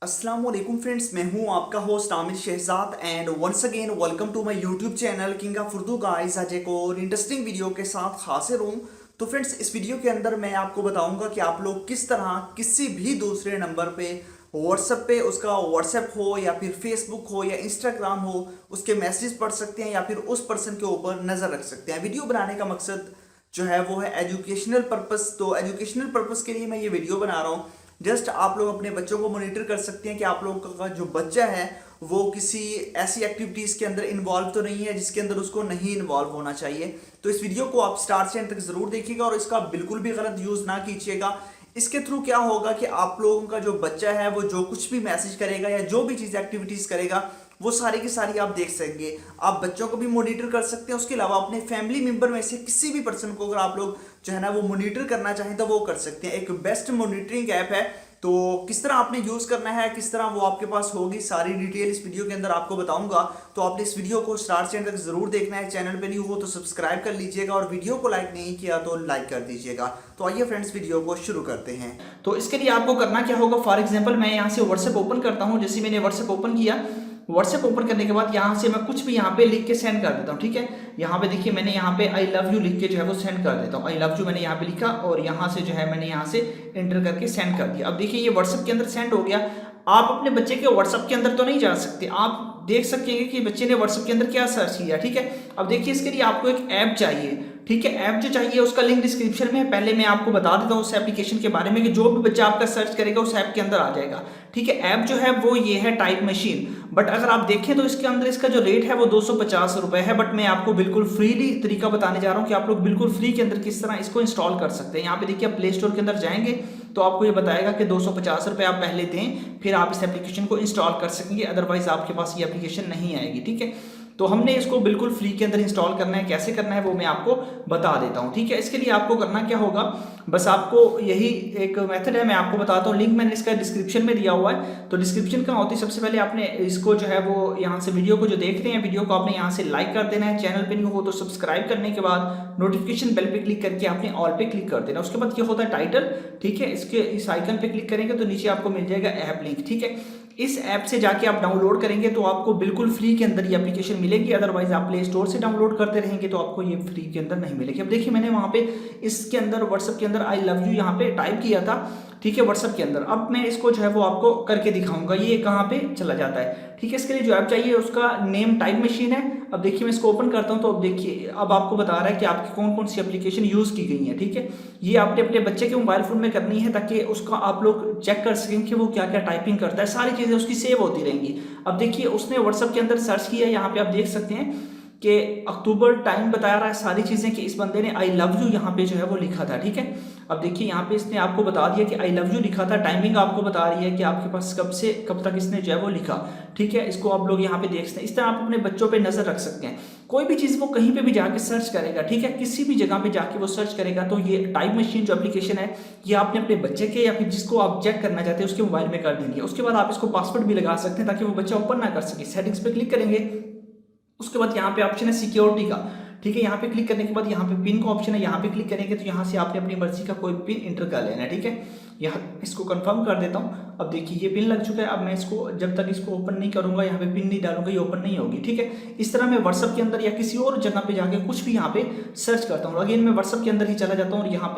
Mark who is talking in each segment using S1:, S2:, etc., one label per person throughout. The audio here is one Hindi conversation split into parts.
S1: अस्सलाम वालेकुम फ्रेंड्स, मैं हूं आपका host Aamir Shahzad and once again welcome to my YouTube channel king of Urdu guys. आज एक और इंटरेस्टिंग वीडियो के साथ हाजिर हूं। तो फ्रेंड्स, इस वीडियो के अंदर मैं आपको बताऊंगा कि आप लोग किस तरह किसी भी दूसरे नंबर पे व्हाट्सएप पे उसका व्हाट्सएप हो या फिर फेसबुक हो या इंस्टाग्राम हो उसके मैसेज पढ़ सकते हैं या फिर उस पर्सन के ऊपर नज़र रख सकते हैं। वीडियो बनाने का मकसद जो है वो है एजुकेशनल पर्पस। तो एजुकेशनल पर्पस के लिए मैं ये वीडियो बना रहा हूँ। जस्ट आप लोग अपने बच्चों को मॉनिटर कर सकते हैं कि आप लोगों का जो बच्चा है वो किसी ऐसी एक्टिविटीज़ के अंदर इन्वॉल्व तो नहीं है जिसके अंदर उसको नहीं इन्वॉल्व होना चाहिए। तो इस वीडियो को आप स्टार्ट से एंड तक ज़रूर देखिएगा और इसका बिल्कुल भी गलत यूज़ ना कीजिएगा। इसके थ्रू क्या होगा कि आप लोगों का जो बच्चा है वो जो कुछ भी मैसेज करेगा या जो भी चीज़ एक्टिविटीज़ करेगा वो सारी की सारी आप देख सकेंगे। आप बच्चों को भी मॉनिटर कर सकते हैं, उसके अलावा अपने फैमिली मेंबर में से किसी भी पर्सन को अगर आप लोग जो है ना वो मॉनिटर करना चाहें तो वो कर सकते हैं। एक बेस्ट मॉनिटरिंग ऐप है। तो किस तरह आपने यूज़ करना है, किस तरह वो आपके पास होगी, सारी डिटेल इस वीडियो के अंदर आपको बताऊंगा। तो आपने इस वीडियो को स्टार्ट से एंड तक जरूर देखना है। चैनल पे न्यू हो तो सब्सक्राइब कर लीजिएगा और वीडियो को लाइक नहीं किया तो लाइक कर दीजिएगा। तो आइए फ्रेंड्स, वीडियो को शुरू करते हैं। तो इसके लिए आपको करना क्या होगा, फॉर एग्जाम्पल मैं यहाँ से व्हाट्सएप ओपन करता हूँ। जैसे मैंने व्हाट्सएप ओपन किया, व्हाट्सएप ओपन करने के बाद यहाँ से मैं कुछ भी यहाँ पे लिख के सेंड कर देता हूँ। ठीक है, यहाँ पे देखिए मैंने यहाँ पे आई लव यू लिख के जो है वो सेंड कर देता हूँ। आई लव यू मैंने यहाँ पे लिखा और यहाँ से जो है मैंने यहाँ से एंटर करके सेंड कर दिया। अब देखिए ये व्हाट्सएप के अंदर सेंड हो गया। आप अपने बच्चे के व्हाट्सएप के अंदर तो नहीं जा सकते, आप देख सकेंगे कि बच्चे ने व्हाट्सएप के अंदर क्या सर्च किया। ठीक है, अब देखिए इसके लिए आपको एक ऐप चाहिए। ठीक है, ऐप जो चाहिए उसका लिंक डिस्क्रिप्शन में है। पहले मैं आपको बता देता हूँ उस एप्लीकेशन के बारे में कि जो भी बच्चा आपका सर्च करेगा उस ऐप के अंदर आ जाएगा। ठीक है, ऐप जो है वो ये है टाइप मशीन। बट अगर आप देखें तो इसके अंदर इसका जो रेट है वो 250 रुपए है। बट मैं आपको बिल्कुल फ्रीली तरीका बताने जा रहा हूँ कि आप लोग बिल्कुल फ्री के अंदर किस तरह इसको इंस्टॉल कर सकते हैं। यहाँ पे देखिए आप प्ले स्टोर के अंदर जाएंगे तो आपको ये बताएगा कि 250 रुपये आप पहले दें, फिर आप इस एप्लीकेशन को इंस्टॉल कर सकेंगे, अदरवाइज आपके पास ये एप्लीकेशन नहीं आएगी। ठीक है, तो हमने इसको बिल्कुल फ्री के अंदर इंस्टॉल करना है। कैसे करना है वो मैं आपको बता देता हूँ। ठीक है, इसके लिए आपको करना क्या होगा, बस आपको यही एक मेथड है, मैं आपको बताता हूँ। लिंक मैंने इसका डिस्क्रिप्शन में दिया हुआ है। तो डिस्क्रिप्शन कहाँ होती है, सबसे पहले आपने इसको जो है वो यहाँ से वीडियो को जो देख रहे हैं वीडियो को आपने यहाँ से लाइक कर देना है। चैनल पे न्यू हो तो सब्सक्राइब करने के बाद नोटिफिकेशन बेल पे क्लिक करके आपने ऑल पे क्लिक कर देना। उसके बाद क्या होता है टाइटल। ठीक है, इसके इस आइकन पे क्लिक करेंगे तो नीचे आपको मिल जाएगा ऐप लिंक। ठीक है, इस ऐप से जाके आप डाउनलोड करेंगे तो आपको बिल्कुल फ्री के अंदर ये एप्लीकेशन मिलेगी। अदरवाइज आप प्ले स्टोर से डाउनलोड करते रहेंगे तो आपको ये फ्री के अंदर नहीं मिलेगी। अब देखिए मैंने वहाँ पे इसके अंदर व्हाट्सएप के अंदर आई लव यू यहाँ पे टाइप किया था। ठीक है, व्हाट्सएप के अंदर। अब मैं इसको जो है वो आपको करके दिखाऊंगा ये कहाँ पे चला जाता है। ठीक है, इसके लिए जो ऐप चाहिए उसका नेम टाइप मशीन है। अब देखिए मैं इसको ओपन करता हूँ तो अब देखिए अब आपको बता रहा है कि आपकी कौन कौन सी एप्लीकेशन यूज़ की गई है। ठीक है, ये आपने अपने बच्चे के मोबाइल फोन में करनी है ताकि उसका आप लोग चेक कर सकें कि वो क्या क्या टाइपिंग करता है, सारी चीज़ें उसकी सेव होती रहेंगी। अब देखिए उसने व्हाट्सएप के अंदर सर्च किया, यहाँ पे आप देख सकते हैं कि अक्टूबर टाइम बता रहा है सारी चीज़ें कि इस बंदे ने आई लव यू यहाँ पे जो है वो लिखा था। ठीक है, अब देखिए यहाँ पे इसने आपको बता दिया कि आई लव यू लिखा था। टाइमिंग आपको बता रही है कि आपके पास कब से कब तक इसने जो है वो लिखा। ठीक है, इसको आप लोग यहाँ पे देख सकते हैं। इस तरह आप अपने बच्चों पे नजर रख सकते हैं। कोई भी चीज़ वो कहीं पे भी जाके सर्च करेगा, ठीक है, किसी भी जगह पे जाके वो सर्च करेगा तो ये टाइप मशीन जो एप्लीकेशन है ये आपने अपने बच्चे के या फिर जिसको आप चेक करना चाहते हैं उसके मोबाइल में कर देंगे। उसके बाद आप इसको पासवर्ड भी लगा सकते हैं ताकि वो बच्चा ओपन ना कर सके। सेटिंग्स पे क्लिक करेंगे, उसके बाद यहाँ पे ऑप्शन है सिक्योरिटी का। ठीक है, यहाँ पे क्लिक करने के बाद यहाँ पे पिन का ऑप्शन है, यहाँ पे क्लिक करेंगे तो यहाँ से आपने अपनी मर्जी का कोई पिन इंटर कर लेना है। ठीक है, यहाँ इसको कंफर्म कर देता हूँ। अब देखिए ये पिन लग चुका है। अब मैं इसको जब तक इसको ओपन नहीं करूँगा, यहाँ पे पिन नहीं डालूंगा, ये ओपन नहीं होगी। ठीक है, इस तरह मैं व्हाट्सअप के अंदर या किसी और जगह पे जाके कुछ भी यहाँ पे सर्च करता हूँ। अगेन मैं व्हाट्सअप के अंदर ही चला जाता हूँ और यहाँ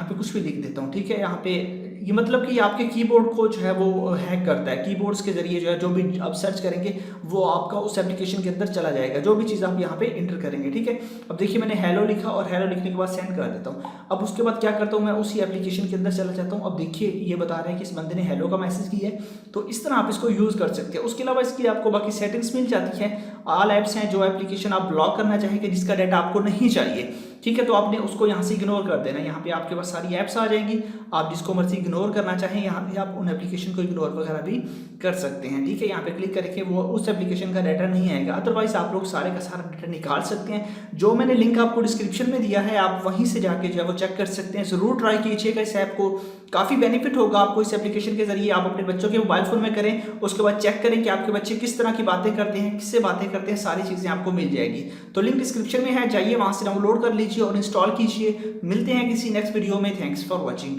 S1: पे कुछ भी लिख देता हूँ। ठीक है, यहाँ पे ये मतलब कि आपके कीबोर्ड को जो है वो हैक करता है। कीबोर्ड्स के जरिए जो है जो भी आप सर्च करेंगे वो आपका उस एप्लीकेशन के अंदर चला जाएगा, जो भी चीज़ आप यहाँ पे इंटर करेंगे। ठीक है, अब देखिए मैंने हेलो लिखा और हेलो लिखने के बाद सेंड कर देता हूँ। अब उसके बाद क्या करता हूँ, मैं उसी एप्लीकेशन के अंदर चला जाता हूँ। अब देखिए ये बता रहे हैं कि इस बंदे ने हेलो का मैसेज किया है। तो इस तरह आप इसको यूज़ कर सकते हैं। उसके अलावा इसकी आपको बाकी सेटिंग्स मिल जाती है। ऑल ऐप्स हैं, जो एप्लीकेशन आप ब्लॉक करना चाहेंगे जिसका डाटा आपको नहीं चाहिए, ठीक है, तो आपने उसको यहाँ से इग्नोर कर देना। यहाँ पे आपके पास सारी ऐप्स आ जाएंगी, आप जिसको मर्जी इग्नोर करना चाहें यहाँ पे आप उन एप्लीकेशन को इग्नोर वगैरह भी कर सकते हैं। ठीक है, यहाँ पे क्लिक करके वो उस एप्लीकेशन का डाटा नहीं आएगा। अदरवाइज आप लोग सारे का सारा डाटा निकाल सकते हैं। जो मैंने लिंक आपको डिस्क्रिप्शन में दिया है आप वहीं से जाके जो है वो चेक कर सकते हैं। ज़रूर ट्राई कीजिएगा इस ऐप को, काफ़ी बेनिफिट होगा आपको इस एप्लीकेशन के जरिए। आप अपने बच्चों के मोबाइल फोन में करें, उसके बाद चेक करें कि आपके बच्चे किस तरह की बातें करते हैं, किससे बातें करते हैं, सारी चीज़ें आपको मिल जाएगी। तो लिंक डिस्क्रिप्शन में है, जाइए वहाँ से डाउनलोड कर लीजिए और इंस्टॉल कीजिए। मिलते हैं किसी नेक्स्ट वीडियो में। Thanks for watching.